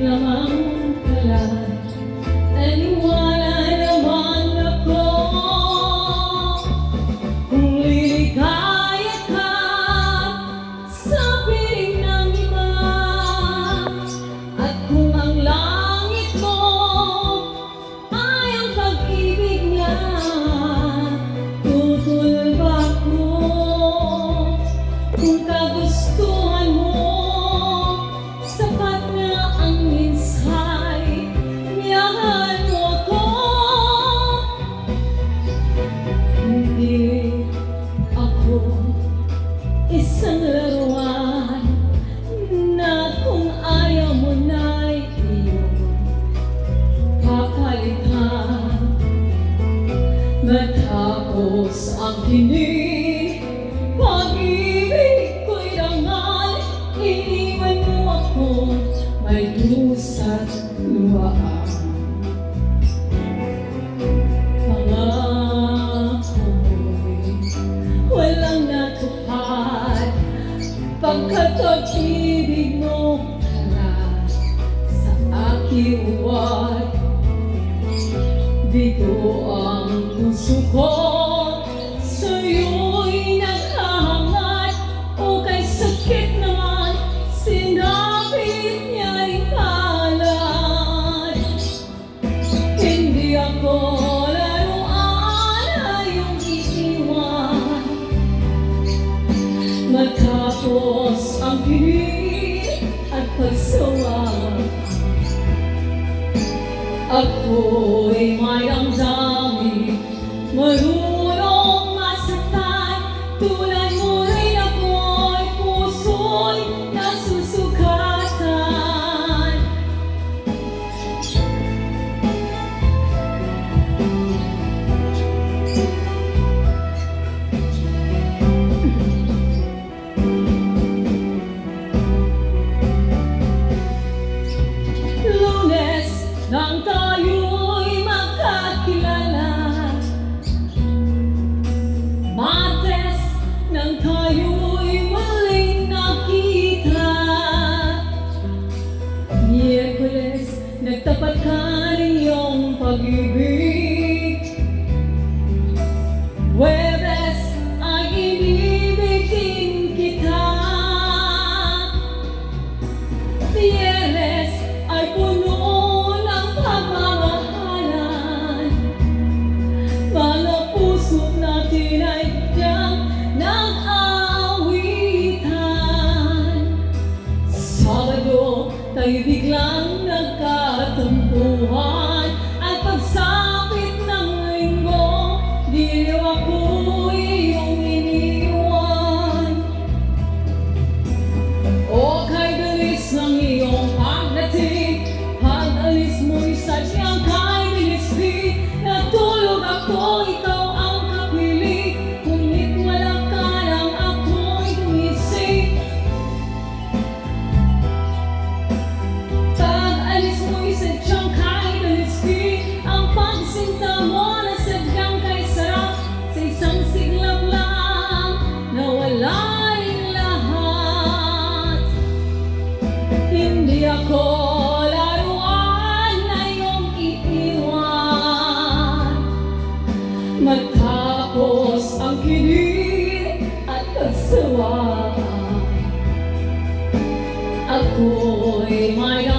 lamang pala. Naniwala naman ako kung liligaya ka sa piling ng iba, at kung ang langit mo ay ang pag-ibig niya, tutulba ko. Kung kagustuhan mo, sapat na ang minsay, mahal mo ko. Hindi ako isang laruan na kung ayaw mo na'y iyong papalitan. Matapos ang kinig, pag-ibig ko'y rangal, iniwan mo ako may dusa't luwaan. Pangako'y walang natupad, pagkat pag-ibig mo na sa aking uwad. Dito ang puso ko sa'yo'y naghahangad, o kay sakit naman sinapit niya'y kalat. Hindi ako laruan na iyong iiwan. Matapos ang pilit at pagsawa, ako'y may damdamin, marunong masaktan. Tulad mo rin ako'y puso'y nasusukatan. Lunes nang tayo'y magkakilala, Martes nang tayo'y muling nakita, Miyerkules nagtapat ka ng iyong pag-ibig, Huwebes ay inibigin kita, Biyernes ay puno ng pagmamahalan, mga puso natin ay diyang nag-aawitan. Sabado tayo biglang nagkatampuhan, at pagsapit ng linggo, diliw ako'y iyong iniwan. O kay bilis ng iyong pagdating, pag-alis mo'y sadyang kay bilis din. Natulog ako, ikaw ang kapiling, ngunit wala ka lang ako'y gumising. Pag-alis mo'y sadyang kay bilis din, ang pagsinta mo na sadyang kay sarap, sa isang siglap lang nawala rin lahat. Hindi ako laruan na iyong iiwan. Matapos ang kilig at pagsawa, ako'y may